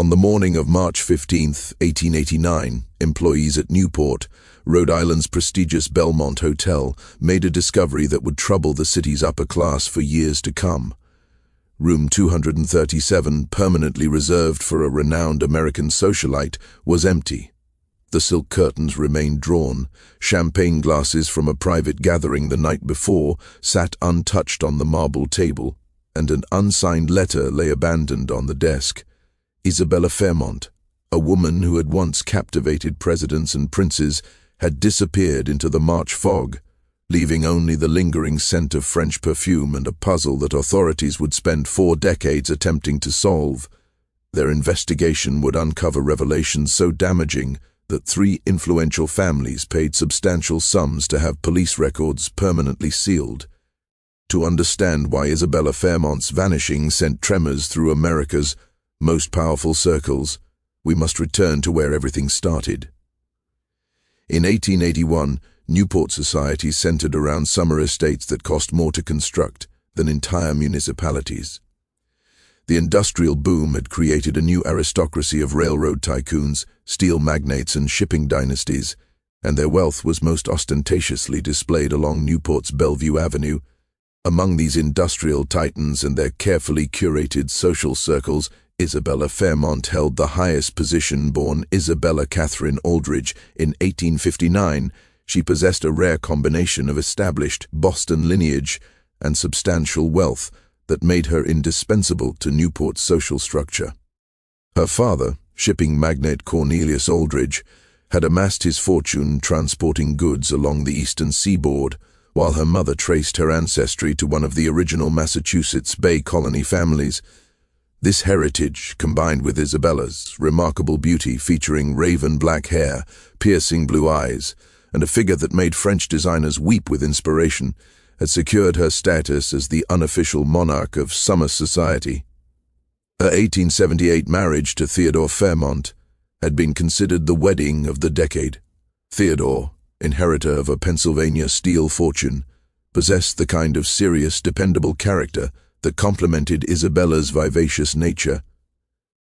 On the morning of March 15, 1889, employees at Newport, Rhode Island's prestigious Belmont Hotel, made a discovery that would trouble the city's upper class for years to come. Room 237, permanently reserved for a renowned American socialite, was empty. The silk curtains remained drawn. Champagne glasses from a private gathering the night before sat untouched on the marble table, and an unsigned letter lay abandoned on the desk. Isabella Fairmont, a woman who had once captivated presidents and princes, had disappeared into the March fog, leaving only the lingering scent of French perfume and a puzzle that authorities would spend 4 decades attempting to solve. Their investigation would uncover revelations so damaging that 3 influential families paid substantial sums to have police records permanently sealed. To understand why Isabella Fairmont's vanishing sent tremors through America's most powerful circles, we must return to where everything started. In 1881, Newport society centered around summer estates that cost more to construct than entire municipalities. The industrial boom had created a new aristocracy of railroad tycoons, steel magnates, and shipping dynasties, and their wealth was most ostentatiously displayed along Newport's Bellevue Avenue. Among these industrial titans and their carefully curated social circles, Isabella Fairmont held the highest position. Born Isabella Catherine Aldridge in 1859, she possessed a rare combination of established Boston lineage and substantial wealth that made her indispensable to Newport's social structure. Her father, shipping magnate Cornelius Aldridge, had amassed his fortune transporting goods along the eastern seaboard, while her mother traced her ancestry to one of the original Massachusetts Bay Colony families. This heritage, combined with Isabella's remarkable beauty featuring raven black hair, piercing blue eyes, and a figure that made French designers weep with inspiration, had secured her status as the unofficial monarch of summer society. Her 1878 marriage to Theodore Fairmont had been considered the wedding of the decade. Theodore, inheritor of a Pennsylvania steel fortune, possessed the kind of serious, dependable character that complemented Isabella's vivacious nature.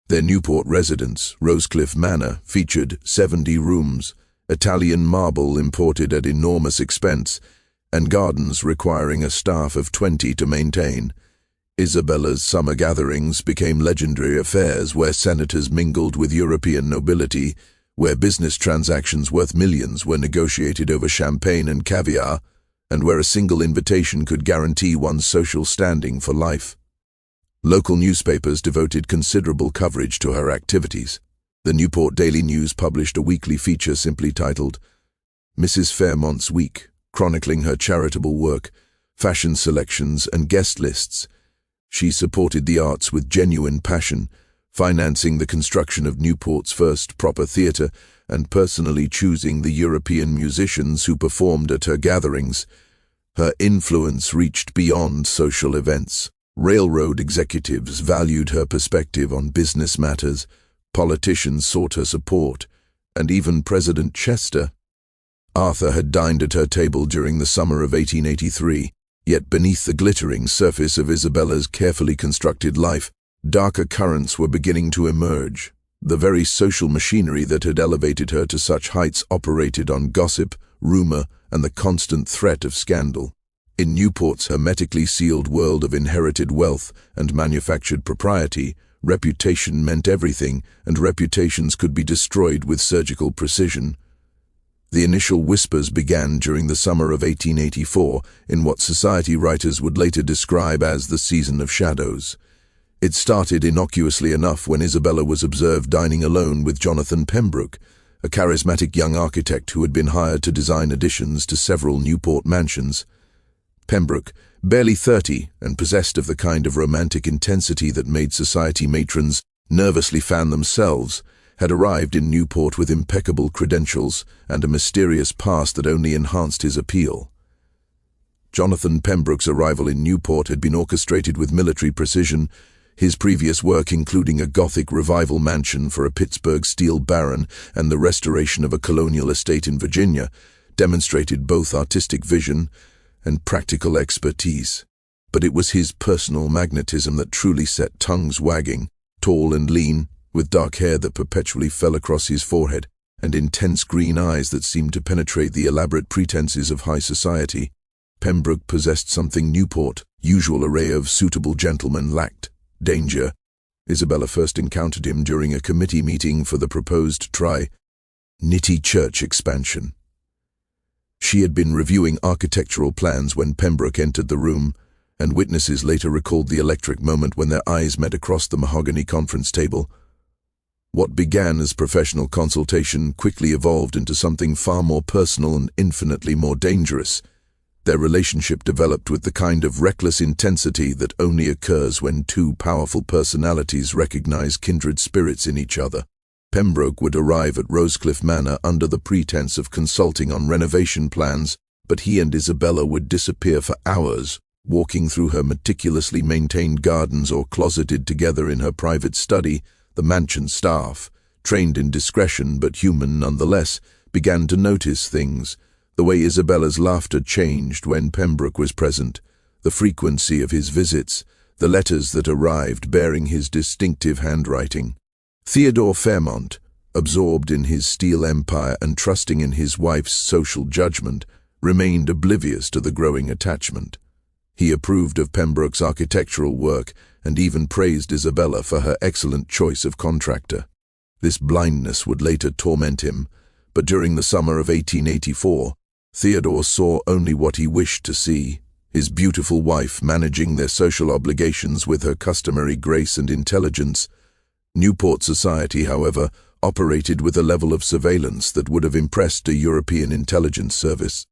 Their Newport residence, Rosecliff Manor, featured 70 rooms, Italian marble imported at enormous expense, and gardens requiring a staff of 20 to maintain. Isabella's summer gatherings became legendary affairs where senators mingled with European nobility, where business transactions worth millions were negotiated over champagne and caviar, and where a single invitation could guarantee one's social standing for life. Local newspapers devoted considerable coverage to her activities. The Newport Daily News published a weekly feature simply titled Mrs. Fairmont's Week, chronicling her charitable work, fashion selections, and guest lists. She supported the arts with genuine passion, financing the construction of Newport's first proper theater and personally choosing the European musicians who performed at her gatherings. Her influence reached beyond social events. Railroad executives valued her perspective on business matters, politicians sought her support, and even President Chester Arthur had dined at her table during the summer of 1883, yet beneath the glittering surface of Isabella's carefully constructed life, darker currents were beginning to emerge. The very social machinery that had elevated her to such heights operated on gossip, rumor, and the constant threat of scandal. In Newport's hermetically sealed world of inherited wealth and manufactured propriety, reputation meant everything, and reputations could be destroyed with surgical precision. The initial whispers began during the summer of 1884 in what society writers would later describe as the season of shadows. It started innocuously enough when Isabella was observed dining alone with Jonathan Pembroke, a charismatic young architect who had been hired to design additions to several Newport mansions. Pembroke, barely 30 and possessed of the kind of romantic intensity that made society matrons nervously fan themselves, had arrived in Newport with impeccable credentials and a mysterious past that only enhanced his appeal. Jonathan Pembroke's arrival in Newport had been orchestrated with military precision, his previous work including a Gothic revival mansion for a Pittsburgh steel baron and the restoration of a colonial estate in Virginia, demonstrated both artistic vision and practical expertise. But it was his personal magnetism that truly set tongues wagging. Tall and lean, with dark hair that perpetually fell across his forehead and intense green eyes that seemed to penetrate the elaborate pretenses of high society. Pembroke possessed something Newport, usual array of suitable gentlemen, lacked: danger. Isabella first encountered him during a committee meeting for the proposed Trinity Church expansion. She had been reviewing architectural plans when Pembroke entered the room, and witnesses later recalled the electric moment when their eyes met across the mahogany conference table. What began as professional consultation quickly evolved into something far more personal and infinitely more dangerous. Their relationship developed with the kind of reckless intensity that only occurs when two powerful personalities recognize kindred spirits in each other. Pembroke would arrive at Rosecliff Manor under the pretense of consulting on renovation plans, but he and Isabella would disappear for hours, walking through her meticulously maintained gardens or closeted together in her private study. The mansion staff, trained in discretion but human nonetheless, began to notice things. The way Isabella's laughter changed when Pembroke was present, the frequency of his visits, the letters that arrived bearing his distinctive handwriting. Theodore Fairmont, absorbed in his steel empire and trusting in his wife's social judgment, remained oblivious to the growing attachment. He approved of Pembroke's architectural work and even praised Isabella for her excellent choice of contractor. This blindness would later torment him, but during the summer of 1884, Theodore saw only what he wished to see: his beautiful wife managing their social obligations with her customary grace and intelligence. Newport society, however, operated with a level of surveillance that would have impressed a European intelligence service.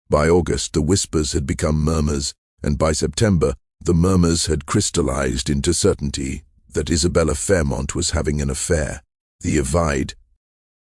By August, the whispers had become murmurs, and by September, the murmurs had crystallized into certainty that Isabella Fairmont was having an affair. The avowed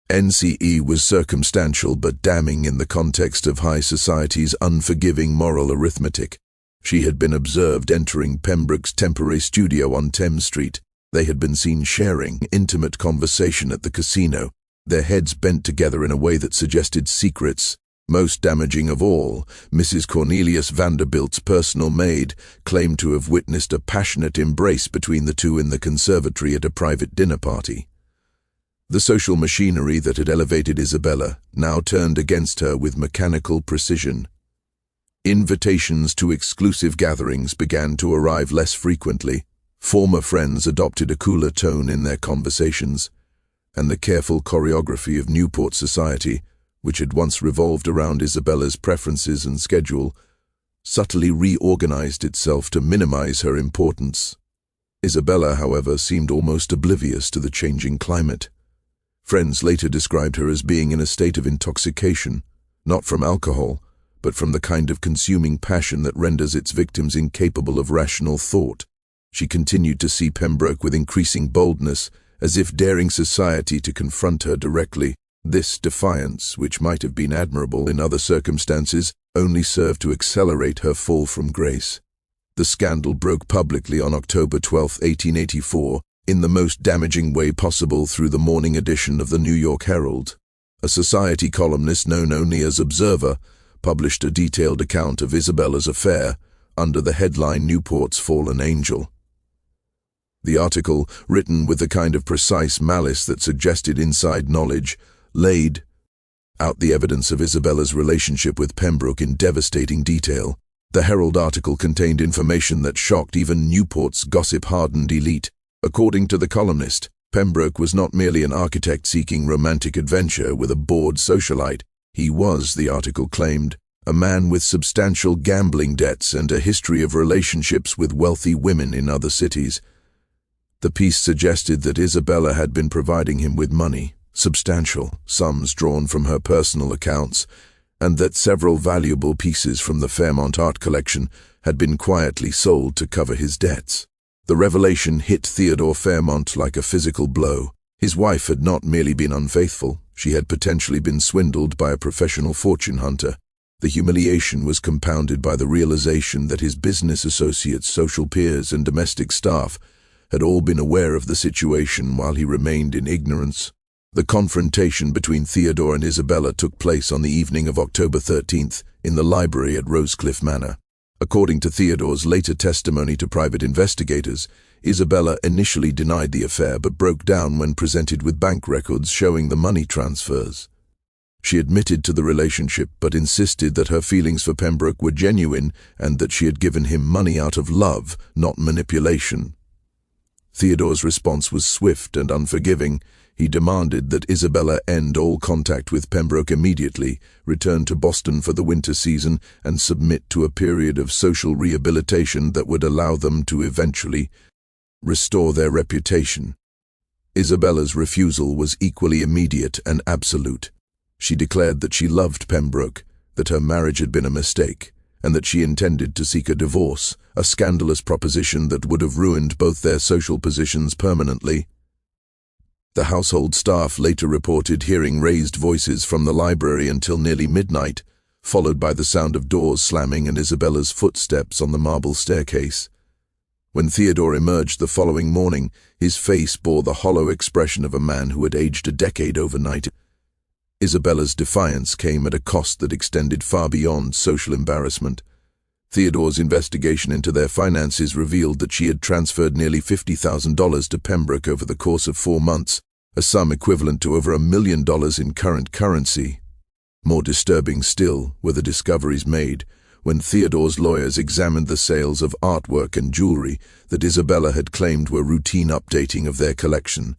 NCE was circumstantial but damning in the context of high society's unforgiving moral arithmetic. She had been observed entering Pembroke's temporary studio on Thames Street. They had been seen sharing intimate conversation at the casino, their heads bent together in a way that suggested secrets. Most damaging of all, Mrs. Cornelius Vanderbilt's personal maid claimed to have witnessed a passionate embrace between the two in the conservatory at a private dinner party. The social machinery that had elevated Isabella now turned against her with mechanical precision. Invitations to exclusive gatherings began to arrive less frequently. Former friends adopted a cooler tone in their conversations, and the careful choreography of Newport society, which had once revolved around Isabella's preferences and schedule, subtly reorganized itself to minimize her importance. Isabella, however, seemed almost oblivious to the changing climate. Friends later described her as being in a state of intoxication, not from alcohol, but from the kind of consuming passion that renders its victims incapable of rational thought. She continued to see Pembroke with increasing boldness, as if daring society to confront her directly. This defiance, which might have been admirable in other circumstances, only served to accelerate her fall from grace. The scandal broke publicly on October 12, 1884, in the most damaging way possible through the morning edition of the New York Herald. A society columnist known only as Observer published a detailed account of Isabella's affair under the headline "Newport's Fallen Angel." The article, written with the kind of precise malice that suggested inside knowledge, laid out the evidence of Isabella's relationship with Pembroke in devastating detail. The Herald article contained information that shocked even Newport's gossip-hardened elite. According to the columnist, Pembroke was not merely an architect seeking romantic adventure with a bored socialite. He was, the article claimed, a man with substantial gambling debts and a history of relationships with wealthy women in other cities. The piece suggested that Isabella had been providing him with money, substantial sums drawn from her personal accounts, and that several valuable pieces from the Fairmont art collection had been quietly sold to cover his debts. The revelation hit Theodore Fairmont like a physical blow. His wife had not merely been unfaithful, she had potentially been swindled by a professional fortune hunter. The humiliation was compounded by the realization that his business associates, social peers, and domestic staff had all been aware of the situation while he remained in ignorance. The confrontation between Theodore and Isabella took place on the evening of October 13th in the library at Rosecliff Manor. According to Theodore's later testimony to private investigators, Isabella initially denied the affair but broke down when presented with bank records showing the money transfers. She admitted to the relationship but insisted that her feelings for Pembroke were genuine and that she had given him money out of love, not manipulation. Theodore's response was swift and unforgiving. He demanded that Isabella end all contact with Pembroke immediately, return to Boston for the winter season, and submit to a period of social rehabilitation that would allow them to eventually restore their reputation. Isabella's refusal was equally immediate and absolute. She declared that she loved Pembroke, that her marriage had been a mistake, and that she intended to seek a divorce, a scandalous proposition that would have ruined both their social positions permanently. The household staff later reported hearing raised voices from the library until nearly midnight, followed by the sound of doors slamming and Isabella's footsteps on the marble staircase. When Theodore emerged the following morning, his face bore the hollow expression of a man who had aged a decade overnight. Isabella's defiance came at a cost that extended far beyond social embarrassment. Theodore's investigation into their finances revealed that she had transferred nearly $50,000 to Pembroke over the course of 4 months, a sum equivalent to over $1 million in current currency. More disturbing still were the discoveries made when Theodore's lawyers examined the sales of artwork and jewelry that Isabella had claimed were routine updating of their collection.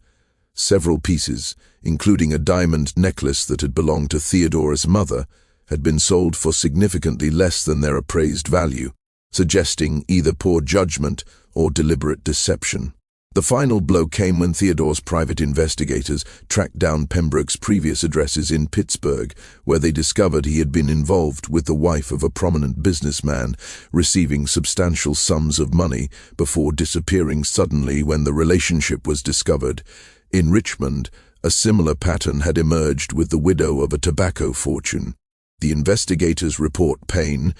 Several pieces, including a diamond necklace that had belonged to Theodore's mother, had been sold for significantly less than their appraised value, suggesting either poor judgment or deliberate deception. The final blow came when Theodore's private investigators tracked down Pembroke's previous addresses in Pittsburgh, where they discovered he had been involved with the wife of a prominent businessman, receiving substantial sums of money before disappearing suddenly when the relationship was discovered. In Richmond, a similar pattern had emerged with the widow of a tobacco fortune. The investigators report pain.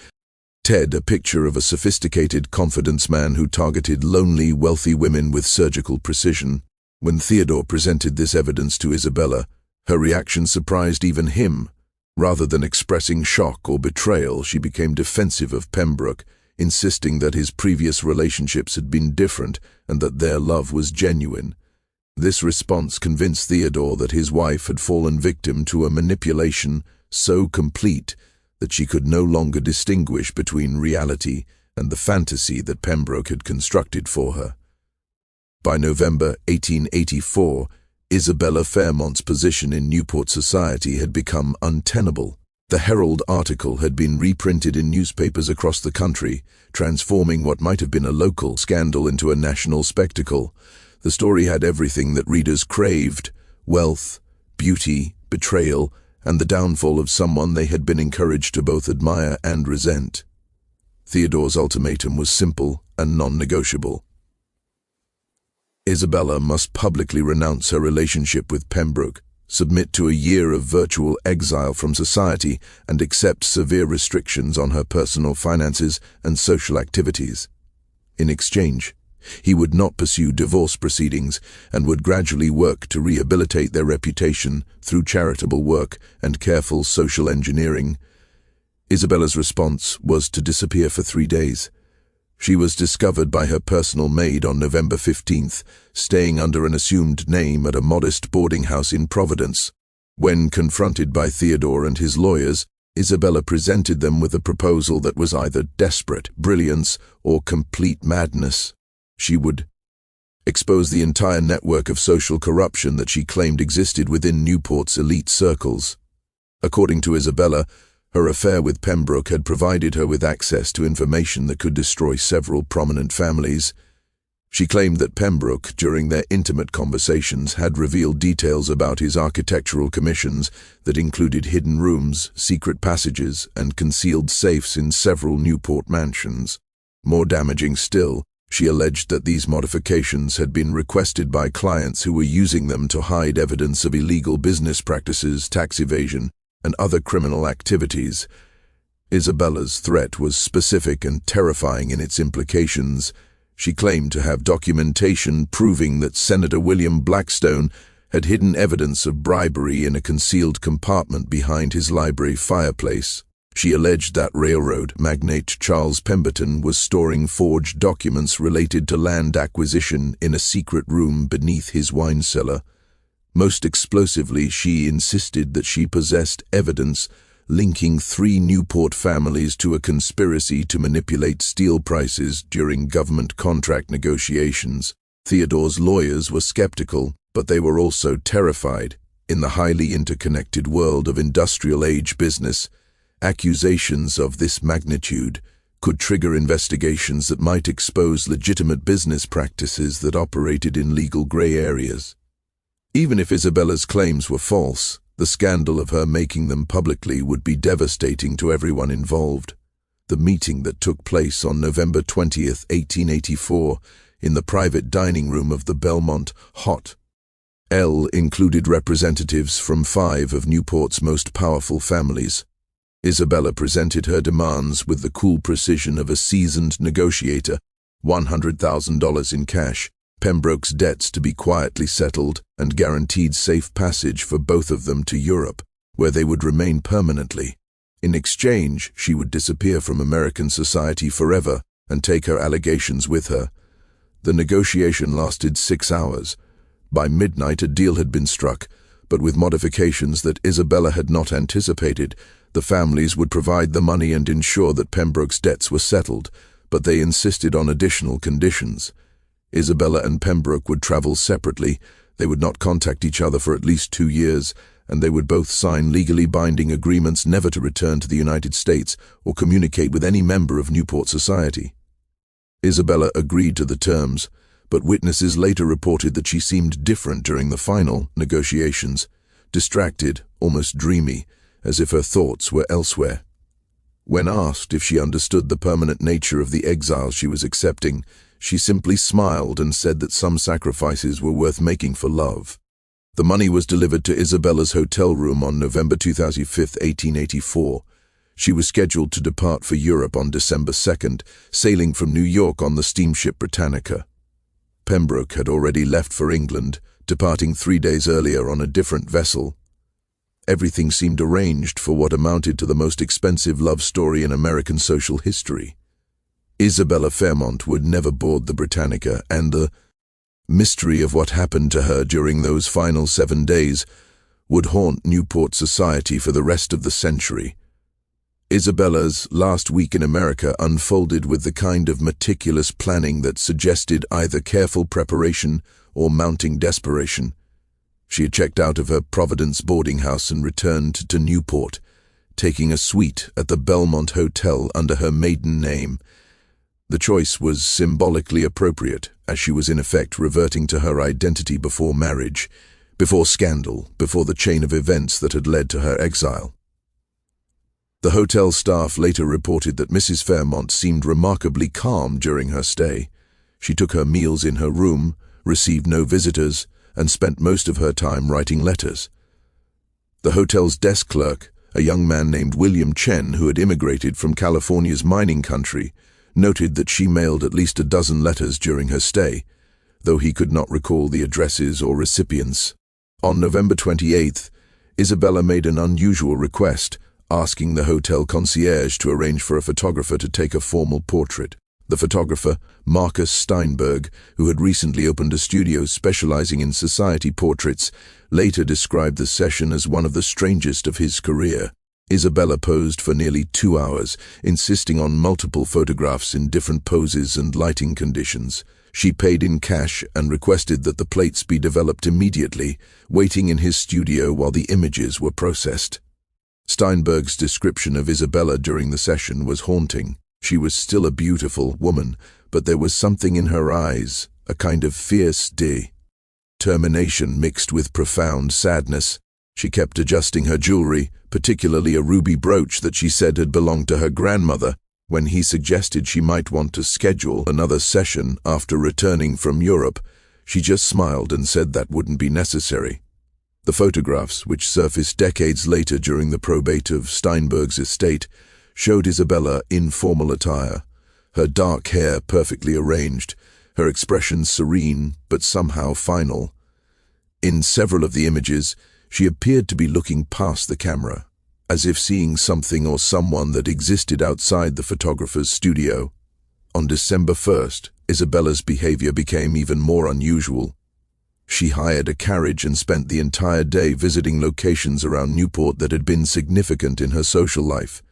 Ted, a picture of a sophisticated confidence man who targeted lonely, wealthy women with surgical precision. When Theodore presented this evidence to Isabella, her reaction surprised even him. Rather than expressing shock or betrayal, she became defensive of Pembroke, insisting that his previous relationships had been different and that their love was genuine. This response convinced Theodore that his wife had fallen victim to a manipulation so complete that she could no longer distinguish between reality and the fantasy that Pembroke had constructed for her. By November 1884, Isabella Fairmont's position in Newport society had become untenable. The Herald article had been reprinted in newspapers across the country, transforming what might have been a local scandal into a national spectacle. The story had everything that readers craved: wealth, beauty, betrayal, and the downfall of someone they had been encouraged to both admire and resent. Theodore's ultimatum was simple and non-negotiable. Isabella must publicly renounce her relationship with Pembroke, submit to a year of virtual exile from society, and accept severe restrictions on her personal finances and social activities. In exchange, he would not pursue divorce proceedings and would gradually work to rehabilitate their reputation through charitable work and careful social engineering. Isabella's response was to disappear for 3 days. She was discovered by her personal maid on November 15th, staying under an assumed name at a modest boarding house in Providence. When confronted by Theodore and his lawyers, Isabella presented them with a proposal that was either desperate brilliance or complete madness. She would expose the entire network of social corruption that she claimed existed within Newport's elite circles. According to Isabella, her affair with Pembroke had provided her with access to information that could destroy several prominent families. She claimed that Pembroke, during their intimate conversations, had revealed details about his architectural commissions that included hidden rooms, secret passages, and concealed safes in several Newport mansions. More damaging still, she alleged that these modifications had been requested by clients who were using them to hide evidence of illegal business practices, tax evasion, and other criminal activities. Isabella's threat was specific and terrifying in its implications. She claimed to have documentation proving that Senator William Blackstone had hidden evidence of bribery in a concealed compartment behind his library fireplace. She alleged that railroad magnate Charles Pemberton was storing forged documents related to land acquisition in a secret room beneath his wine cellar. Most explosively, she insisted that she possessed evidence linking 3 Newport families to a conspiracy to manipulate steel prices during government contract negotiations. Theodore's lawyers were skeptical, but they were also terrified. In the highly interconnected world of industrial-age business, accusations of this magnitude could trigger investigations that might expose legitimate business practices that operated in legal gray areas. Even if Isabella's claims were false, the scandal of her making them publicly would be devastating to everyone involved. The meeting that took place on November 20th, 1884, in the private dining room of the Belmont Hotel included representatives from 5 of Newport's most powerful families. Isabella presented her demands with the cool precision of a seasoned negotiator: $100,000 in cash, Pembroke's debts to be quietly settled, and guaranteed safe passage for both of them to Europe, where they would remain permanently. In exchange, she would disappear from American society forever and take her allegations with her. The negotiation lasted 6 hours. By midnight, a deal had been struck, but with modifications that Isabella had not anticipated. The families would provide the money and ensure that Pembroke's debts were settled, but they insisted on additional conditions. Isabella and Pembroke would travel separately, they would not contact each other for at least 2 years, and they would both sign legally binding agreements never to return to the United States or communicate with any member of Newport society. Isabella agreed to the terms, but witnesses later reported that she seemed different during the final negotiations, distracted, almost dreamy, as if her thoughts were elsewhere. When asked if she understood the permanent nature of the exile she was accepting, she simply smiled and said that some sacrifices were worth making for love. The money was delivered to Isabella's hotel room on November 25, 1884. She was scheduled to depart for Europe on December 2nd, sailing from New York on the steamship Britannica. Pembroke had already left for England, departing 3 days earlier on a different vessel. Everything seemed arranged for what amounted to the most expensive love story in American social history. Isabella Fairmont would never board the Britannica, and the mystery of what happened to her during those final 7 days would haunt Newport society for the rest of the century. Isabella's last week in America unfolded with the kind of meticulous planning that suggested either careful preparation or mounting desperation. She had checked out of her Providence boarding house and returned to Newport, taking a suite at the Belmont Hotel under her maiden name. The choice was symbolically appropriate, as she was in effect reverting to her identity before marriage, before scandal, before the chain of events that had led to her exile. The hotel staff later reported that Mrs. Fairmont seemed remarkably calm during her stay. She took her meals in her room, received no visitors, and spent most of her time writing letters. The hotel's desk clerk, a young man named William Chen who had immigrated from California's mining country, noted that she mailed at least a dozen letters during her stay, though he could not recall the addresses or recipients. On November 28th, Isabella made an unusual request, asking the hotel concierge to arrange for a photographer to take a formal portrait. The photographer, Marcus Steinberg, who had recently opened a studio specializing in society portraits, later described the session as one of the strangest of his career. Isabella posed for nearly 2 hours, insisting on multiple photographs in different poses and lighting conditions. She paid in cash and requested that the plates be developed immediately, waiting in his studio while the images were processed. Steinberg's description of Isabella during the session was haunting. She was still a beautiful woman, but there was something in her eyes, a kind of fierce determination mixed with profound sadness. She kept adjusting her jewelry, particularly a ruby brooch that she said had belonged to her grandmother. When he suggested she might want to schedule another session after returning from Europe, she just smiled and said that wouldn't be necessary. The photographs, which surfaced decades later during the probate of Steinberg's estate, showed Isabella in formal attire, her dark hair perfectly arranged, her expression serene but somehow final. In several of the images, she appeared to be looking past the camera, as if seeing something or someone that existed outside the photographer's studio. On December 1st, Isabella's behavior became even more unusual. She hired a carriage and spent the entire day visiting locations around Newport that had been significant in her social life.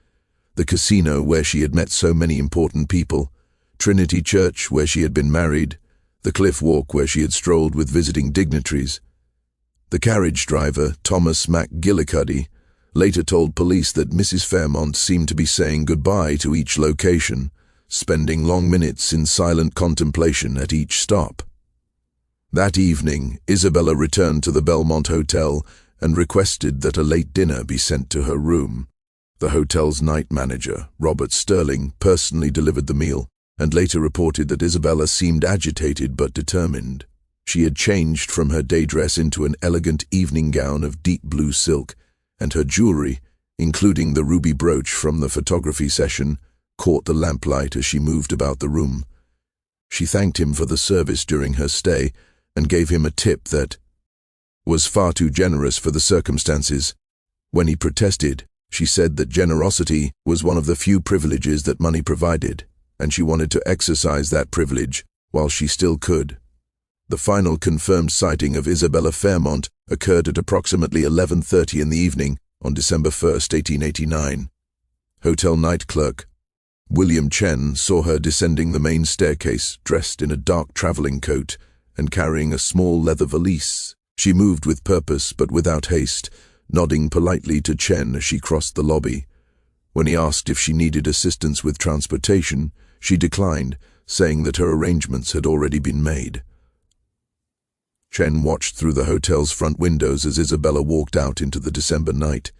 The casino where she had met so many important people, Trinity Church where she had been married, the cliff walk where she had strolled with visiting dignitaries. The carriage driver, Thomas McGillicuddy, later told police that Mrs. Fairmont seemed to be saying goodbye to each location, spending long minutes in silent contemplation at each stop. That evening, Isabella returned to the Belmont Hotel and requested that a late dinner be sent to her room. The hotel's night manager, Robert Sterling, personally delivered the meal, and later reported that Isabella seemed agitated but determined. She had changed from her day dress into an elegant evening gown of deep blue silk, and her jewelry, including the ruby brooch from the photography session, caught the lamplight as she moved about the room. She thanked him for the service during her stay and gave him a tip that was far too generous for the circumstances. When he protested, she said that generosity was one of the few privileges that money provided, and she wanted to exercise that privilege while she still could. The final confirmed sighting of Isabella Fairmont occurred at approximately 11:30 in the evening on December 1st, 1889. Hotel night clerk William Chen saw her descending the main staircase, dressed in a dark traveling coat and carrying a small leather valise. She moved with purpose but without haste, nodding politely to Chen as she crossed the lobby. When he asked if she needed assistance with transportation, she declined, saying that her arrangements had already been made. Chen watched through the hotel's front windows as Isabella walked out into the December night.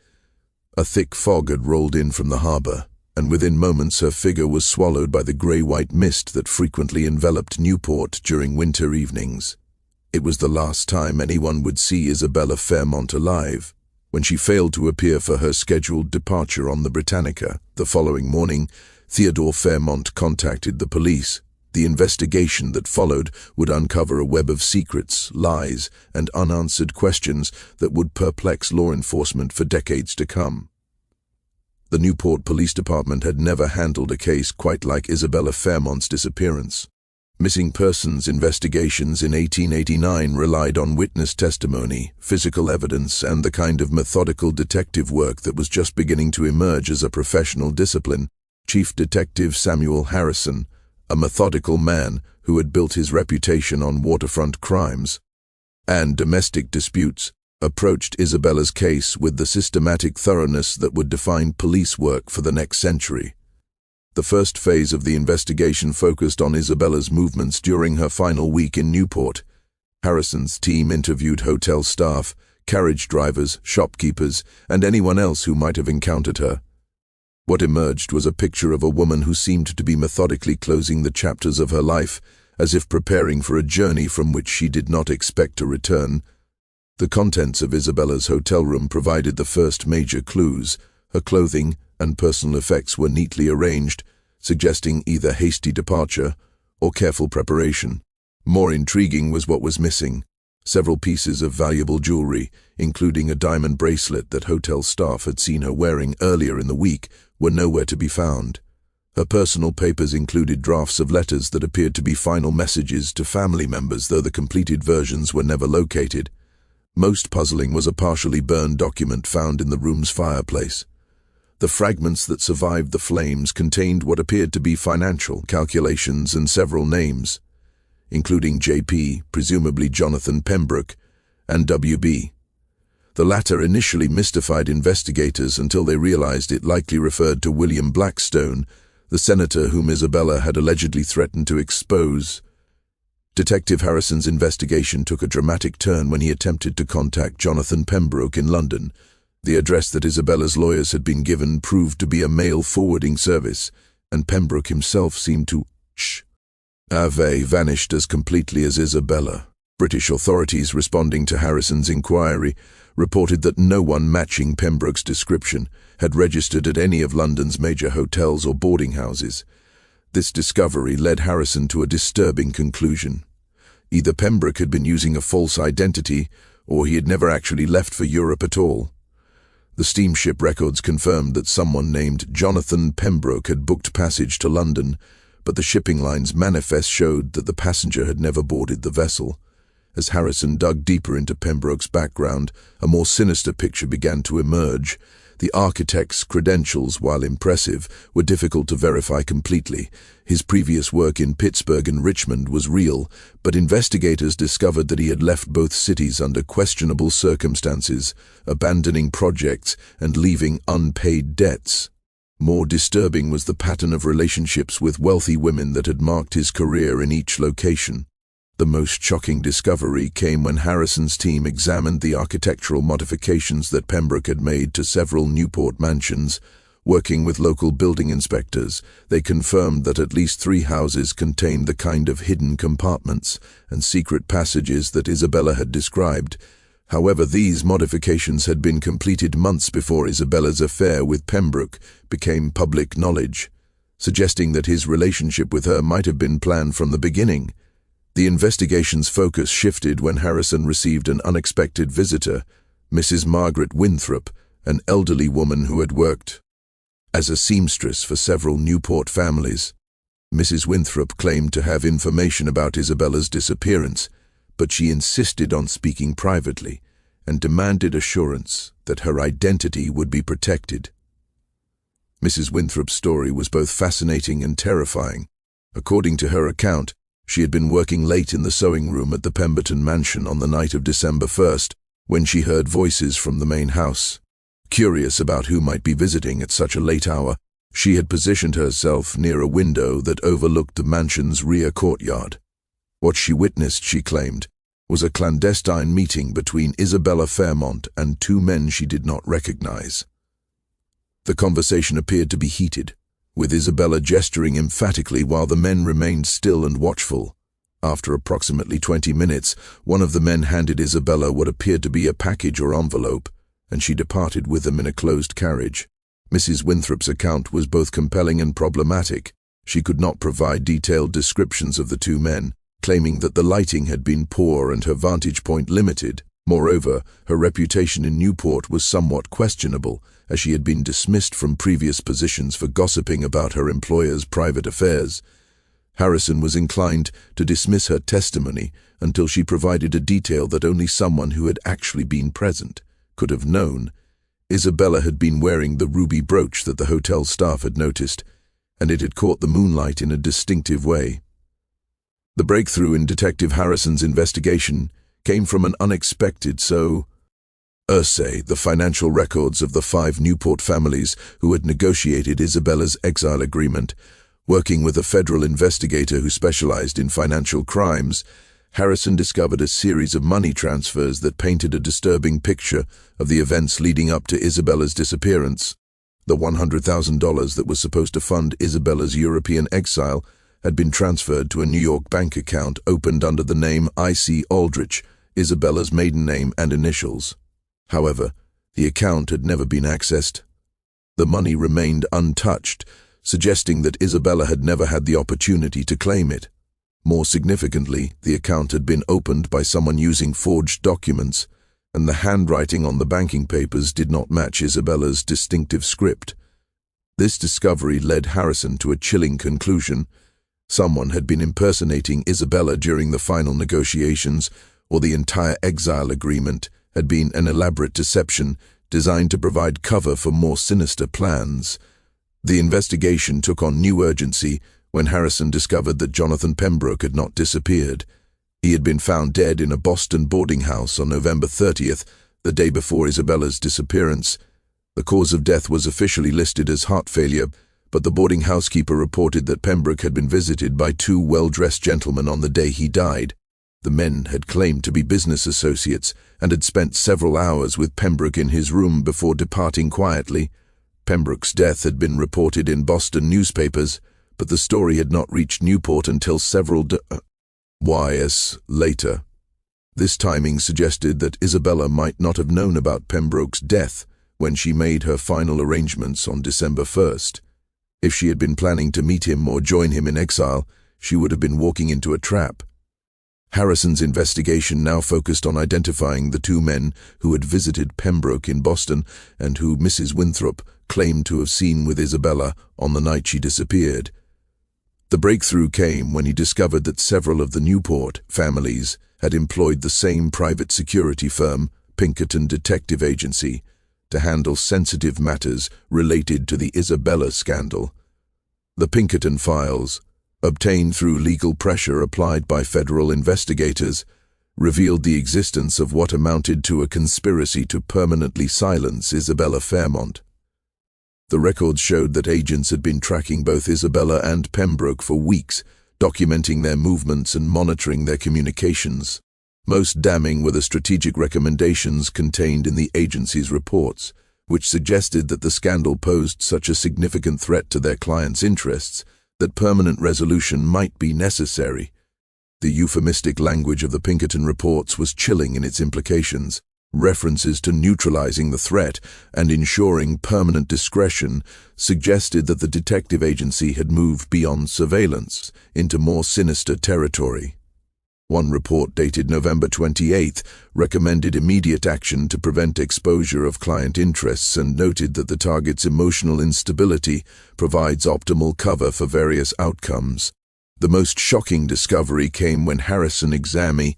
A thick fog had rolled in from the harbor, and within moments her figure was swallowed by the grey-white mist that frequently enveloped Newport during winter evenings. It was the last time anyone would see Isabella Fairmont alive. When she failed to appear for her scheduled departure on the Britannica, the following morning, Theodore Fairmont contacted the police. The investigation that followed would uncover a web of secrets, lies, and unanswered questions that would perplex law enforcement for decades to come. The Newport Police Department had never handled a case quite like Isabella Fairmont's disappearance. Missing persons investigations in 1889 relied on witness testimony, physical evidence, and the kind of methodical detective work that was just beginning to emerge as a professional discipline. Chief Detective Samuel Harrison, a methodical man who had built his reputation on waterfront crimes and domestic disputes, approached Isabella's case with the systematic thoroughness that would define police work for the next century. The first phase of the investigation focused on Isabella's movements during her final week in Newport. Harrison's team interviewed hotel staff, carriage drivers, shopkeepers, and anyone else who might have encountered her. What emerged was a picture of a woman who seemed to be methodically closing the chapters of her life, as if preparing for a journey from which she did not expect to return. The contents of Isabella's hotel room provided the first major clues. Her clothing and personal effects were neatly arranged, suggesting either hasty departure or careful preparation. More intriguing was what was missing. Several pieces of valuable jewelry, including a diamond bracelet that hotel staff had seen her wearing earlier in the week, were nowhere to be found. Her personal papers included drafts of letters that appeared to be final messages to family members, though the completed versions were never located. Most puzzling was a partially burned document found in the room's fireplace. The fragments that survived the flames contained what appeared to be financial calculations and several names, including J.P., presumably Jonathan Pembroke, and W.B. The latter initially mystified investigators until they realized it likely referred to William Blackstone, the senator whom Isabella had allegedly threatened to expose. Detective Harrison's investigation took a dramatic turn when he attempted to contact Jonathan Pembroke in London. The address that Isabella's lawyers had been given proved to be a mail forwarding service, and Pembroke himself seemed to have vanished as completely as Isabella. British authorities responding to Harrison's inquiry reported that no one matching Pembroke's description had registered at any of London's major hotels or boarding houses. This discovery led Harrison to a disturbing conclusion. Either Pembroke had been using a false identity, or he had never actually left for Europe at all. The steamship records confirmed that someone named Jonathan Pembroke had booked passage to London, but the shipping line's manifest showed that the passenger had never boarded the vessel. As Harrison dug deeper into Pembroke's background, a more sinister picture began to emerge. The architect's credentials, while impressive, were difficult to verify completely. His previous work in Pittsburgh and Richmond was real, but investigators discovered that he had left both cities under questionable circumstances, abandoning projects and leaving unpaid debts. More disturbing was the pattern of relationships with wealthy women that had marked his career in each location. The most shocking discovery came when Harrison's team examined the architectural modifications that Pembroke had made to several Newport mansions. Working with local building inspectors, they confirmed that at least 3 houses contained the kind of hidden compartments and secret passages that Isabella had described. However, these modifications had been completed months before Isabella's affair with Pembroke became public knowledge, suggesting that his relationship with her might have been planned from the beginning. The investigation's focus shifted when Harrison received an unexpected visitor, Mrs. Margaret Winthrop, an elderly woman who had worked as a seamstress for several Newport families. Mrs. Winthrop claimed to have information about Isabella's disappearance, but she insisted on speaking privately and demanded assurance that her identity would be protected. Mrs. Winthrop's story was both fascinating and terrifying. According to her account, she had been working late in the sewing room at the Pemberton mansion on the night of December 1st when she heard voices from the main house. Curious about who might be visiting at such a late hour, she had positioned herself near a window that overlooked the mansion's rear courtyard. What she witnessed, she claimed, was a clandestine meeting between Isabella Fairmont and 2 men she did not recognize. The conversation appeared to be heated, with Isabella gesturing emphatically while the men remained still and watchful. After approximately 20 minutes, one of the men handed Isabella what appeared to be a package or envelope, and she departed with them in a closed carriage. Mrs. Winthrop's account was both compelling and problematic. She could not provide detailed descriptions of the 2 men, claiming that the lighting had been poor and her vantage point limited. Moreover, her reputation in Newport was somewhat questionable, as she had been dismissed from previous positions for gossiping about her employer's private affairs. Harrison was inclined to dismiss her testimony until she provided a detail that only someone who had actually been present could have known. Isabella had been wearing the ruby brooch that the hotel staff had noticed, and it had caught the moonlight in a distinctive way. The breakthrough in Detective Harrison's investigation came from an unexpected the financial records of the 5 Newport families who had negotiated Isabella's exile agreement. Working with a federal investigator who specialized in financial crimes, Harrison discovered a series of money transfers that painted a disturbing picture of the events leading up to Isabella's disappearance. The $100,000 that was supposed to fund Isabella's European exile had been transferred to a New York bank account opened under the name I.C. Aldrich, Isabella's maiden name and initials. However, the account had never been accessed. The money remained untouched, suggesting that Isabella had never had the opportunity to claim it. More significantly, the account had been opened by someone using forged documents, and the handwriting on the banking papers did not match Isabella's distinctive script. This discovery led Harrison to a chilling conclusion. Someone had been impersonating Isabella during the final negotiations, or the entire exile agreement had been an elaborate deception designed to provide cover for more sinister plans. The investigation took on new urgency when Harrison discovered that Jonathan Pembroke had not disappeared. He had been found dead in a Boston boarding house on November 30th, the day before Isabella's disappearance. The cause of death was officially listed as heart failure, but the boarding housekeeper reported that Pembroke had been visited by 2 well-dressed gentlemen on the day he died. The men had claimed to be business associates and had spent several hours with Pembroke in his room before departing quietly. Pembroke's death had been reported in Boston newspapers, but the story had not reached Newport until several days later. This timing suggested that Isabella might not have known about Pembroke's death when she made her final arrangements on December 1st. If she had been planning to meet him or join him in exile, she would have been walking into a trap. Harrison's investigation now focused on identifying the two men who had visited Pembroke in Boston and who Mrs. Winthrop claimed to have seen with Isabella on the night she disappeared. The breakthrough came when he discovered that several of the Newport families had employed the same private security firm, Pinkerton Detective Agency, to handle sensitive matters related to the Isabella scandal. The Pinkerton files, obtained through legal pressure applied by federal investigators, revealed the existence of what amounted to a conspiracy to permanently silence Isabella Fairmont. The records showed that agents had been tracking both Isabella and Pembroke for weeks, documenting their movements and monitoring their communications. Most damning were the strategic recommendations contained in the agency's reports, which suggested that the scandal posed such a significant threat to their clients' interests that permanent resolution might be necessary. The euphemistic language of the Pinkerton reports was chilling in its implications. References to neutralizing the threat and ensuring permanent discretion suggested that the detective agency had moved beyond surveillance into more sinister territory. One report dated November 28 recommended immediate action to prevent exposure of client interests and noted that the target's emotional instability provides optimal cover for various outcomes. The most shocking discovery came when Harrison examined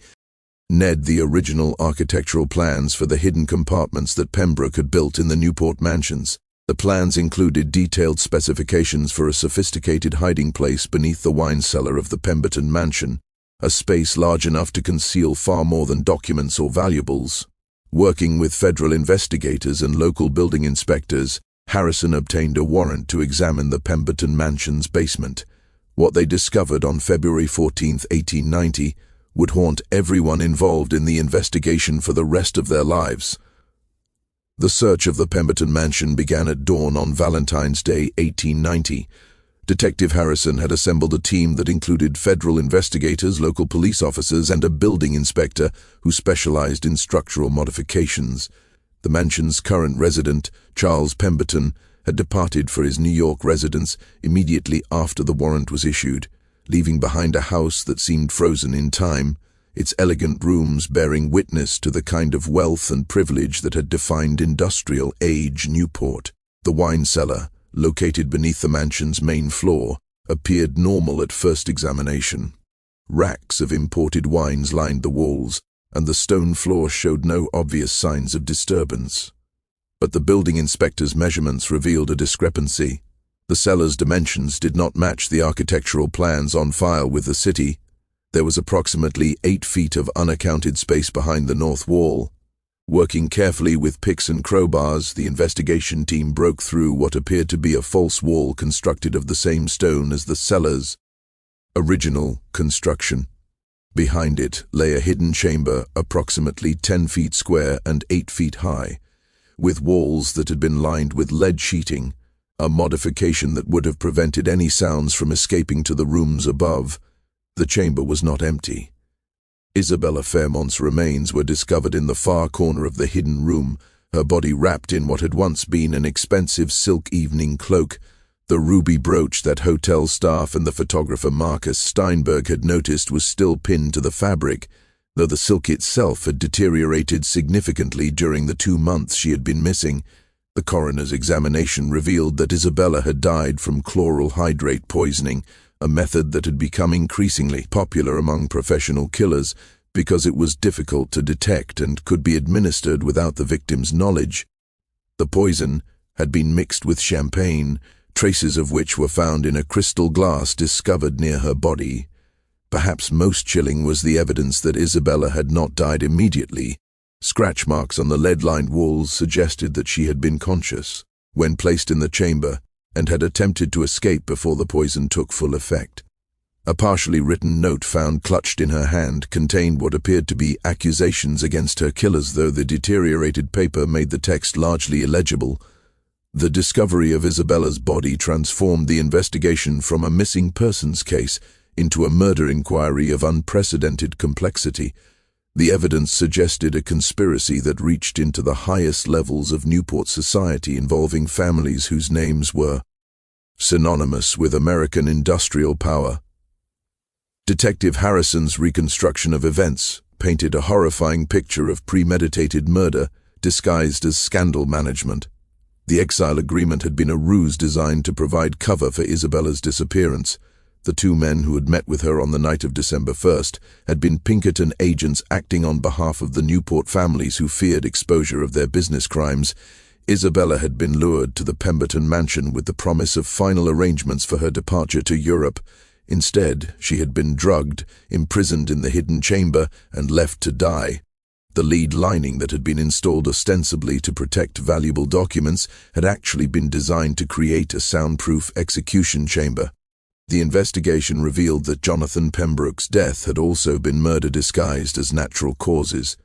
the original architectural plans for the hidden compartments that Pembroke had built in the Newport mansions. The plans included detailed specifications for a sophisticated hiding place beneath the wine cellar of the Pemberton mansion, a space large enough to conceal far more than documents or valuables. Working with federal investigators and local building inspectors, Harrison obtained a warrant to examine the Pemberton mansion's basement. What they discovered on February 14, 1890, would haunt everyone involved in the investigation for the rest of their lives. The search of the Pemberton mansion began at dawn on Valentine's Day, 1890. Detective Harrison had assembled a team that included federal investigators, local police officers, and a building inspector who specialized in structural modifications. The mansion's current resident, Charles Pemberton, had departed for his New York residence immediately after the warrant was issued, leaving behind a house that seemed frozen in time, its elegant rooms bearing witness to the kind of wealth and privilege that had defined industrial age Newport. The wine cellar, located beneath the mansion's main floor, appeared normal at first examination. Racks of imported wines lined the walls, and the stone floor showed no obvious signs of disturbance. But the building inspector's measurements revealed a discrepancy. The cellar's dimensions did not match the architectural plans on file with the city. There was approximately 8 feet of unaccounted space behind the north wall. Working carefully with picks and crowbars, the investigation team broke through what appeared to be a false wall constructed of the same stone as the cellar's original construction. Behind it lay a hidden chamber approximately 10 feet square and 8 feet high, with walls that had been lined with lead sheeting, a modification that would have prevented any sounds from escaping to the rooms above. The chamber was not empty. Isabella Fairmont's remains were discovered in the far corner of the hidden room, her body wrapped in what had once been an expensive silk evening cloak. The ruby brooch that hotel staff and the photographer Marcus Steinberg had noticed was still pinned to the fabric, though the silk itself had deteriorated significantly during the 2 months she had been missing. The coroner's examination revealed that Isabella had died from chloral hydrate poisoning, a method that had become increasingly popular among professional killers because it was difficult to detect and could be administered without the victim's knowledge. The poison had been mixed with champagne, traces of which were found in a crystal glass discovered near her body. Perhaps most chilling was the evidence that Isabella had not died immediately. Scratch marks on the lead-lined walls suggested that she had been conscious when placed in the chamber and had attempted to escape before the poison took full effect. A partially written note found clutched in her hand contained what appeared to be accusations against her killers, though the deteriorated paper made the text largely illegible. The discovery of Isabella's body transformed the investigation from a missing persons case into a murder inquiry of unprecedented complexity. The evidence suggested a conspiracy that reached into the highest levels of Newport society, involving families whose names were synonymous with American industrial power. Detective Harrison's reconstruction of events painted a horrifying picture of premeditated murder disguised as scandal management. The exile agreement had been a ruse designed to provide cover for Isabella's disappearance. The two men who had met with her on the night of December 1st had been Pinkerton agents acting on behalf of the Newport families who feared exposure of their business crimes. Isabella had been lured to the Pemberton mansion with the promise of final arrangements for her departure to Europe. Instead, she had been drugged, imprisoned in the hidden chamber, and left to die. The lead lining that had been installed ostensibly to protect valuable documents had actually been designed to create a soundproof execution chamber. The investigation revealed that Jonathan Pembroke's death had also been murder disguised as natural causes.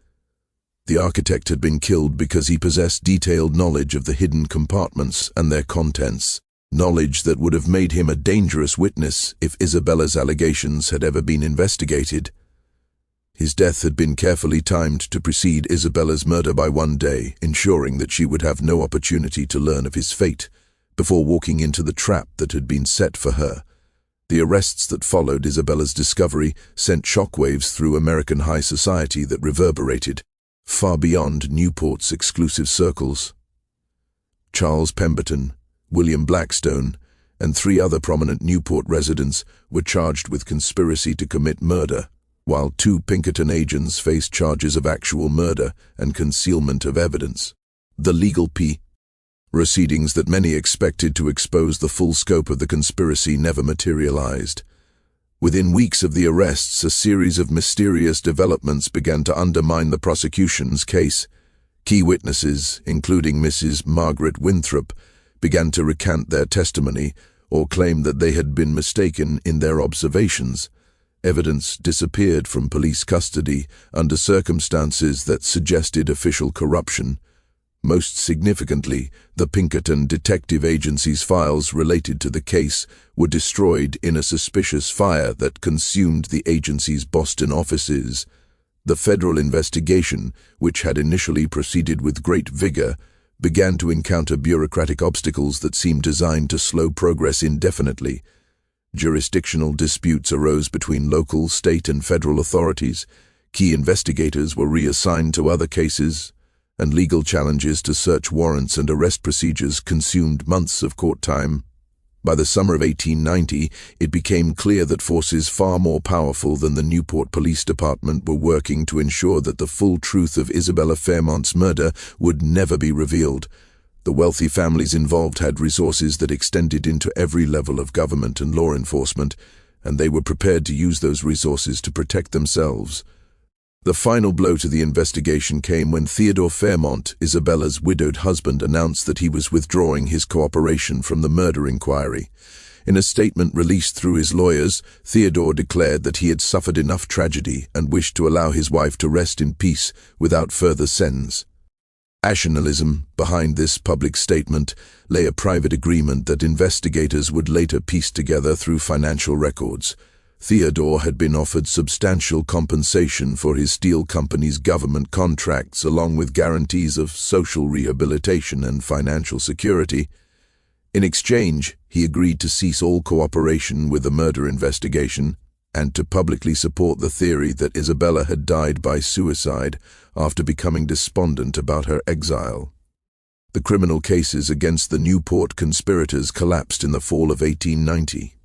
The architect had been killed because he possessed detailed knowledge of the hidden compartments and their contents, knowledge that would have made him a dangerous witness if Isabella's allegations had ever been investigated. His death had been carefully timed to precede Isabella's murder by one day, ensuring that she would have no opportunity to learn of his fate before walking into the trap that had been set for her. The arrests that followed Isabella's discovery sent shockwaves through American high society that reverberated far beyond Newport's exclusive circles. Charles Pemberton, William Blackstone, and 3 other prominent Newport residents were charged with conspiracy to commit murder, while 2 Pinkerton agents faced charges of actual murder and concealment of evidence. The legal proceedings that many expected to expose the full scope of the conspiracy never materialized. Within weeks of the arrests, a series of mysterious developments began to undermine the prosecution's case. Key witnesses, including Mrs. Margaret Winthrop, began to recant their testimony or claim that they had been mistaken in their observations. Evidence disappeared from police custody under circumstances that suggested official corruption. Most significantly, the Pinkerton Detective Agency's files related to the case were destroyed in a suspicious fire that consumed the agency's Boston offices. The federal investigation, which had initially proceeded with great vigor, began to encounter bureaucratic obstacles that seemed designed to slow progress indefinitely. Jurisdictional disputes arose between local, state, and federal authorities. Key investigators were reassigned to other cases, and legal challenges to search warrants and arrest procedures consumed months of court time. By the summer of 1890, it became clear that forces far more powerful than the Newport Police Department were working to ensure that the full truth of Isabella Fairmont's murder would never be revealed. The wealthy families involved had resources that extended into every level of government and law enforcement, and they were prepared to use those resources to protect themselves. The final blow to the investigation came when Theodore Fairmont, Isabella's widowed husband, announced that he was withdrawing his cooperation from the murder inquiry. In a statement released through his lawyers, Theodore declared that he had suffered enough tragedy and wished to allow his wife to rest in peace without further sentence. Rationalism behind this public statement lay a private agreement that investigators would later piece together through financial records. Theodore had been offered substantial compensation for his steel company's government contracts, along with guarantees of social rehabilitation and financial security. In exchange, he agreed to cease all cooperation with the murder investigation and to publicly support the theory that Isabella had died by suicide after becoming despondent about her exile. The criminal cases against the Newport conspirators collapsed in the fall of 1890.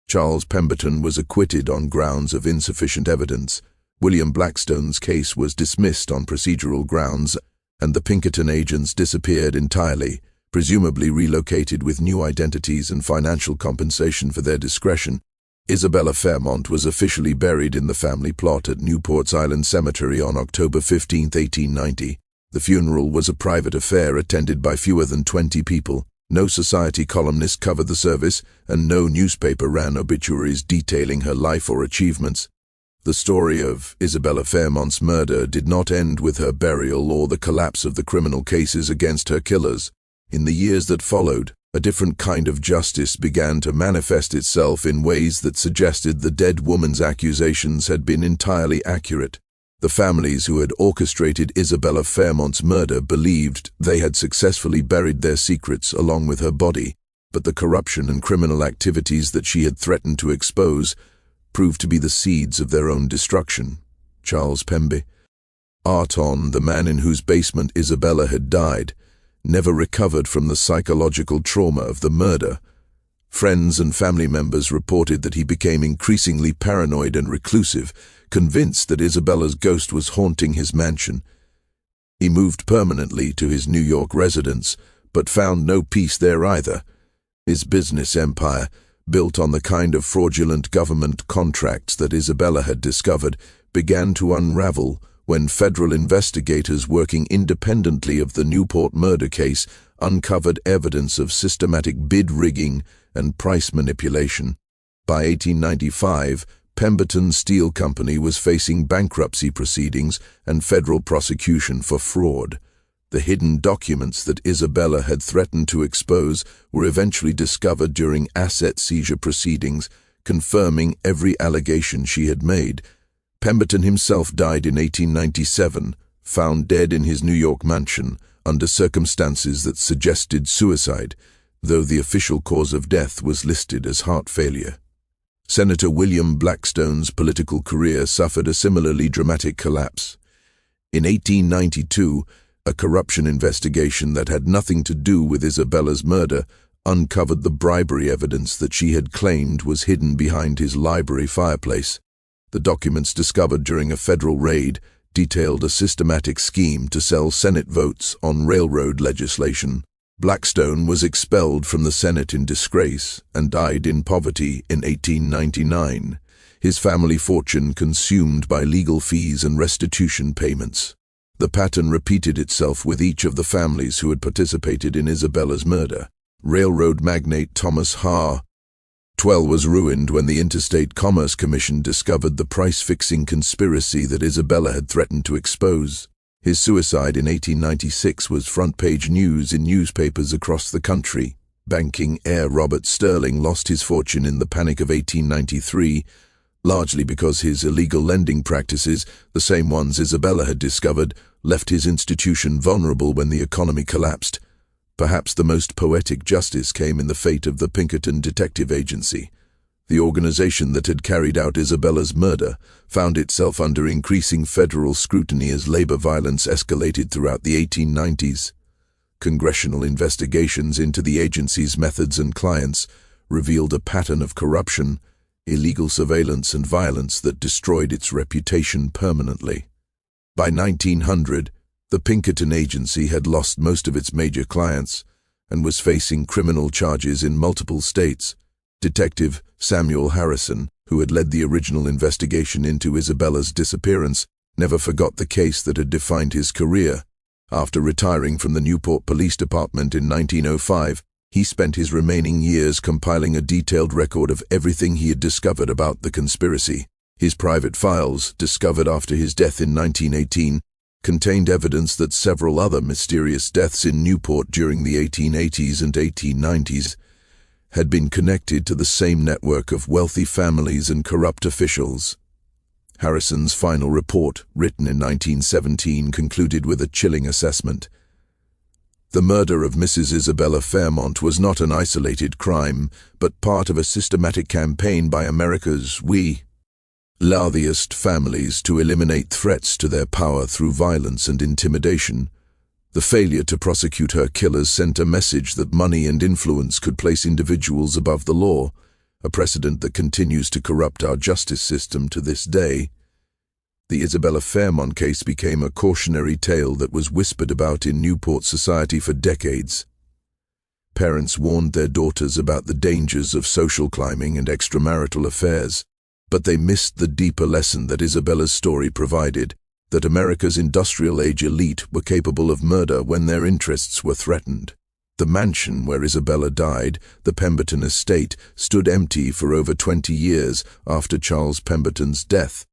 Charles Pemberton was acquitted on grounds of insufficient evidence. William Blackstone's case was dismissed on procedural grounds, and the Pinkerton agents disappeared entirely, presumably relocated with new identities and financial compensation for their discretion. Isabella Fairmont was officially buried in the family plot at Newport's Island Cemetery on October 15, 1890. The funeral was a private affair attended by fewer than 20 people. No society columnist covered the service, and no newspaper ran obituaries detailing her life or achievements. The story of Isabella Fairmont's murder did not end with her burial or the collapse of the criminal cases against her killers. In the years that followed, a different kind of justice began to manifest itself in ways that suggested the dead woman's accusations had been entirely accurate. The families who had orchestrated Isabella Fairmont's murder believed they had successfully buried their secrets along with her body, but the corruption and criminal activities that she had threatened to expose proved to be the seeds of their own destruction. Charles Pemby. Arton, the man in whose basement Isabella had died, never recovered from the psychological trauma of the murder. Friends and family members reported that he became increasingly paranoid and reclusive, convinced that Isabella's ghost was haunting his mansion. He moved permanently to his New York residence, but found no peace there either. His business empire, built on the kind of fraudulent government contracts that Isabella had discovered, began to unravel when federal investigators working independently of the Newport murder case uncovered evidence of systematic bid rigging and price manipulation. By 1895, Pemberton Steel Company was facing bankruptcy proceedings and federal prosecution for fraud. The hidden documents that Isabella had threatened to expose were eventually discovered during asset seizure proceedings, confirming every allegation she had made. Pemberton himself died in 1897, found dead in his New York mansion under circumstances that suggested suicide, though the official cause of death was listed as heart failure. Senator William Blackstone's political career suffered a similarly dramatic collapse. In 1892, a corruption investigation that had nothing to do with Isabella's murder uncovered the bribery evidence that she had claimed was hidden behind his library fireplace. The documents discovered during a federal raid detailed a systematic scheme to sell Senate votes on railroad legislation. Blackstone was expelled from the Senate in disgrace and died in poverty in 1899, his family fortune consumed by legal fees and restitution payments. The pattern repeated itself with each of the families who had participated in Isabella's murder. Railroad magnate Thomas Hartwell was ruined when the Interstate Commerce Commission discovered the price-fixing conspiracy that Isabella had threatened to expose. His suicide in 1896 was front-page news in newspapers across the country. Banking heir Robert Sterling lost his fortune in the Panic of 1893, largely because his illegal lending practices, the same ones Isabella had discovered, left his institution vulnerable when the economy collapsed. Perhaps the most poetic justice came in the fate of the Pinkerton Detective Agency. The organization that had carried out Isabella's murder found itself under increasing federal scrutiny as labor violence escalated throughout the 1890s. Congressional investigations into the agency's methods and clients revealed a pattern of corruption, illegal surveillance, and violence that destroyed its reputation permanently. By 1900, the Pinkerton Agency had lost most of its major clients and was facing criminal charges in multiple states. Detective Samuel Harrison, who had led the original investigation into Isabella's disappearance, never forgot the case that had defined his career. After retiring from the Newport Police Department in 1905, he spent his remaining years compiling a detailed record of everything he had discovered about the conspiracy. His private files, discovered after his death in 1918, contained evidence that several other mysterious deaths in Newport during the 1880s and 1890s had been connected to the same network of wealthy families and corrupt officials. Harrison's final report, written in 1917, concluded with a chilling assessment. The murder of Mrs. Isabella Fairmont was not an isolated crime, but part of a systematic campaign by America's wealthiest families to eliminate threats to their power through violence and intimidation. The failure to prosecute her killers sent a message that money and influence could place individuals above the law, a precedent that continues to corrupt our justice system to this day. The Isabella Fairmont case became a cautionary tale that was whispered about in Newport society for decades. Parents warned their daughters about the dangers of social climbing and extramarital affairs, but they missed the deeper lesson that Isabella's story provided, that America's industrial-age elite were capable of murder when their interests were threatened. The mansion where Isabella died, the Pemberton estate, stood empty for over 20 years after Charles Pemberton's death.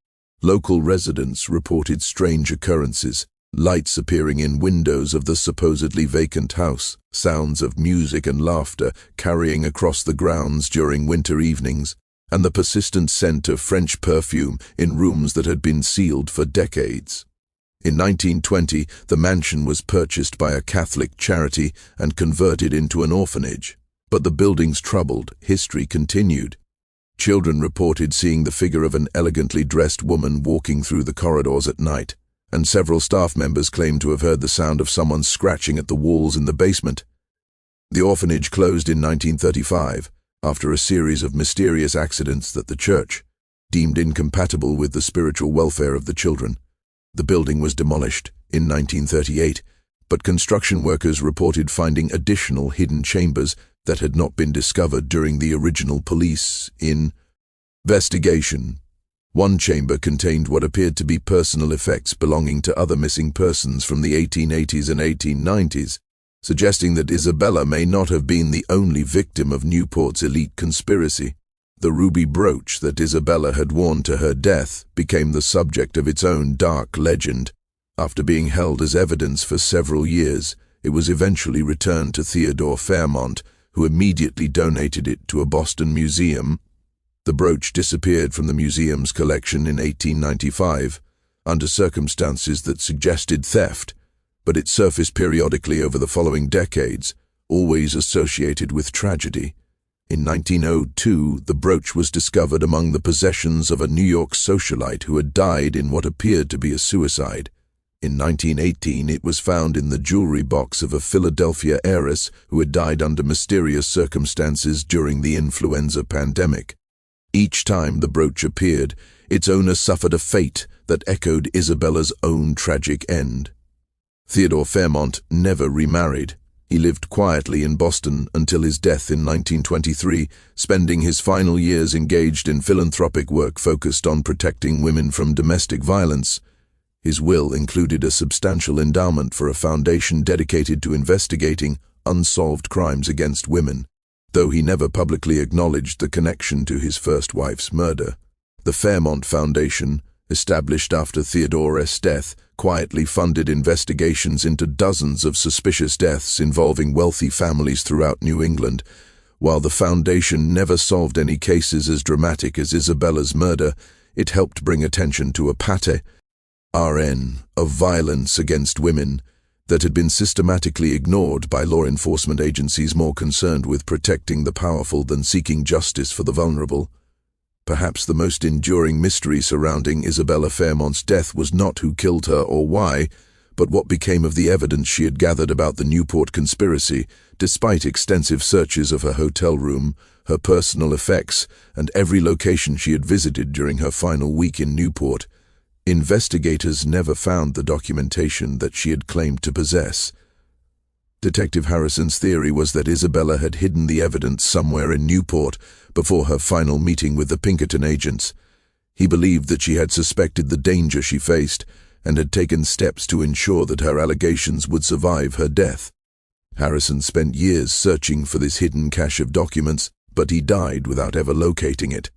Local residents reported strange occurrences, lights appearing in windows of the supposedly vacant house, sounds of music and laughter carrying across the grounds during winter evenings, and the persistent scent of French perfume in rooms that had been sealed for decades. In 1920, the mansion was purchased by a Catholic charity and converted into an orphanage. But the building's troubled history continued. Children reported seeing the figure of an elegantly dressed woman walking through the corridors at night, and several staff members claimed to have heard the sound of someone scratching at the walls in the basement. The orphanage closed in 1935 after a series of mysterious accidents that the church deemed incompatible with the spiritual welfare of the children. The building was demolished in 1938, but construction workers reported finding additional hidden chambers that had not been discovered during the original police investigation. One chamber contained what appeared to be personal effects belonging to other missing persons from the 1880s and 1890s, suggesting that Isabella may not have been the only victim of Newport's elite conspiracy. The ruby brooch that Isabella had worn to her death became the subject of its own dark legend. After being held as evidence for several years, it was eventually returned to Theodore Fairmont, who immediately donated it to a Boston museum. The brooch disappeared from the museum's collection in 1895, under circumstances that suggested theft, but it surfaced periodically over the following decades, always associated with tragedy. In 1902, the brooch was discovered among the possessions of a New York socialite who had died in what appeared to be a suicide. In 1918, it was found in the jewelry box of a Philadelphia heiress who had died under mysterious circumstances during the influenza pandemic. Each time the brooch appeared, its owner suffered a fate that echoed Isabella's own tragic end. Theodore Fairmont never remarried. He lived quietly in Boston until his death in 1923, spending his final years engaged in philanthropic work focused on protecting women from domestic violence. His will included a substantial endowment for a foundation dedicated to investigating unsolved crimes against women, though he never publicly acknowledged the connection to his first wife's murder. The Fairmont Foundation, established after Theodore's death, quietly funded investigations into dozens of suspicious deaths involving wealthy families throughout New England. While the foundation never solved any cases as dramatic as Isabella's murder, it helped bring attention to a pattern of violence against women that had been systematically ignored by law enforcement agencies more concerned with protecting the powerful than seeking justice for the vulnerable. Perhaps the most enduring mystery surrounding Isabella Fairmont's death was not who killed her or why, but what became of the evidence she had gathered about the Newport conspiracy. Despite extensive searches of her hotel room, her personal effects, and every location she had visited during her final week in Newport, investigators never found the documentation that she had claimed to possess. Detective Harrison's theory was that Isabella had hidden the evidence somewhere in Newport before her final meeting with the Pinkerton agents. He believed that she had suspected the danger she faced and had taken steps to ensure that her allegations would survive her death. Harrison spent years searching for this hidden cache of documents, but he died without ever locating it.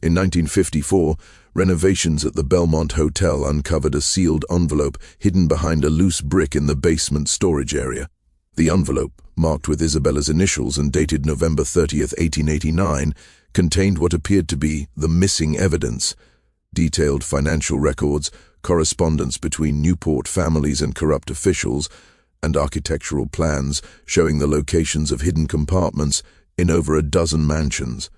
In 1954, renovations at the Belmont Hotel uncovered a sealed envelope hidden behind a loose brick in the basement storage area. The envelope, marked with Isabella's initials and dated November 30th, 1889, contained what appeared to be the missing evidence: detailed financial records, correspondence between Newport families and corrupt officials, and architectural plans showing the locations of hidden compartments in over a dozen mansions.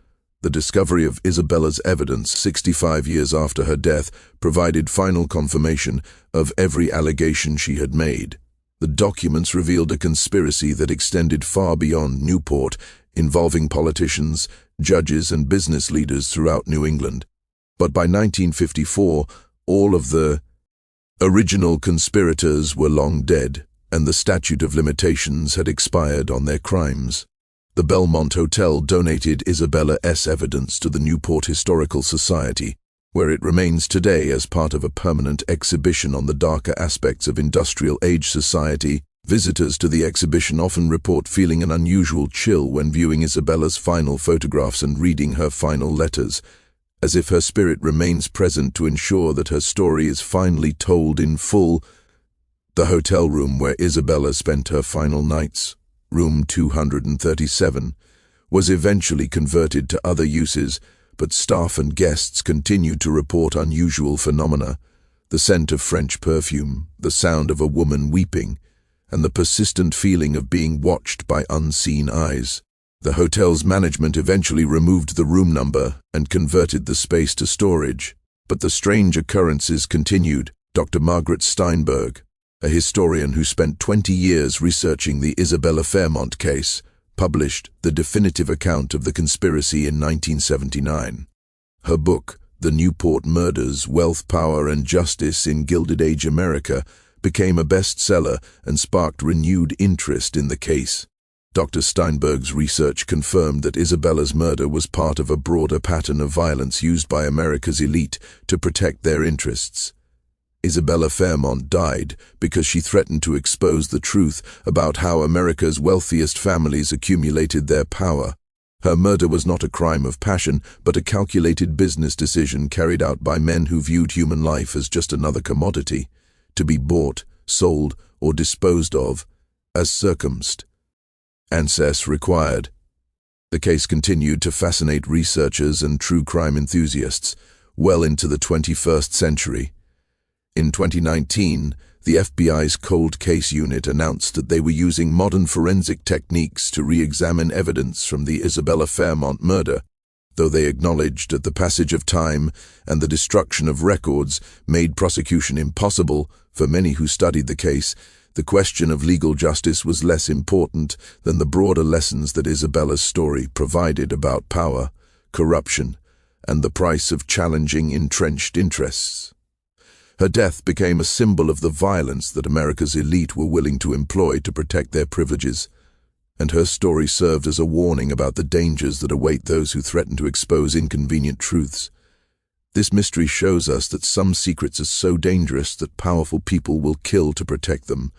The discovery of Isabella's evidence 65 years after her death provided final confirmation of every allegation she had made. The documents revealed a conspiracy that extended far beyond Newport, involving politicians, judges, and business leaders throughout New England. But by 1954, all of the original conspirators were long dead, and the statute of limitations had expired on their crimes. The Belmont Hotel donated Isabella's evidence to the Newport Historical Society, where it remains today as part of a permanent exhibition on the darker aspects of industrial age society. Visitors to the exhibition often report feeling an unusual chill when viewing Isabella's final photographs and reading her final letters, as if her spirit remains present to ensure that her story is finally told in full. The hotel room where Isabella spent her final nights, room 237, was eventually converted to other uses, but staff and guests continued to report unusual phenomena: the scent of French perfume, the sound of a woman weeping, and the persistent feeling of being watched by unseen eyes. The hotel's management eventually removed the room number and converted the space to storage. But the strange occurrences continued. Dr. Margaret Steinberg, a historian who spent 20 years researching the Isabella Fairmont case, published the definitive account of the conspiracy in 1979. Her book, The Newport Murders, Wealth, Power, and Justice in Gilded Age America, became a bestseller and sparked renewed interest in the case. Dr. Steinberg's research confirmed that Isabella's murder was part of a broader pattern of violence used by America's elite to protect their interests. Isabella Fairmont died because she threatened to expose the truth about how America's wealthiest families accumulated their power. Her murder was not a crime of passion, but a calculated business decision carried out by men who viewed human life as just another commodity, to be bought, sold, or disposed of, as circumstances required. The case continued to fascinate researchers and true crime enthusiasts well into the 21st century. In 2019, the FBI's Cold Case Unit announced that they were using modern forensic techniques to re-examine evidence from the Isabella Fairmont murder, though they acknowledged that the passage of time and the destruction of records made prosecution impossible for many who studied the case. The question of legal justice was less important than the broader lessons that Isabella's story provided about power, corruption, and the price of challenging entrenched interests. Her death became a symbol of the violence that America's elite were willing to employ to protect their privileges, and her story served as a warning about the dangers that await those who threaten to expose inconvenient truths. This mystery shows us that some secrets are so dangerous that powerful people will kill to protect them,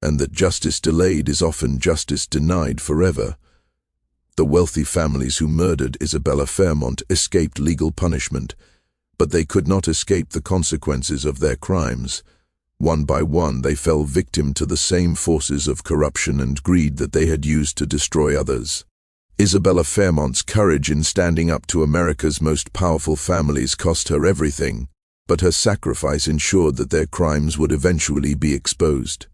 and that justice delayed is often justice denied forever. The wealthy families who murdered Isabella Fairmont escaped legal punishment, but they could not escape the consequences of their crimes. One by one, they fell victim to the same forces of corruption and greed that they had used to destroy others. Isabella Fairmont's courage in standing up to America's most powerful families cost her everything, but her sacrifice ensured that their crimes would eventually be exposed.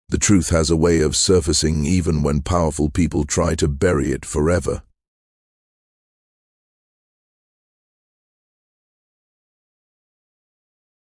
The truth has a way of surfacing even when powerful people try to bury it forever.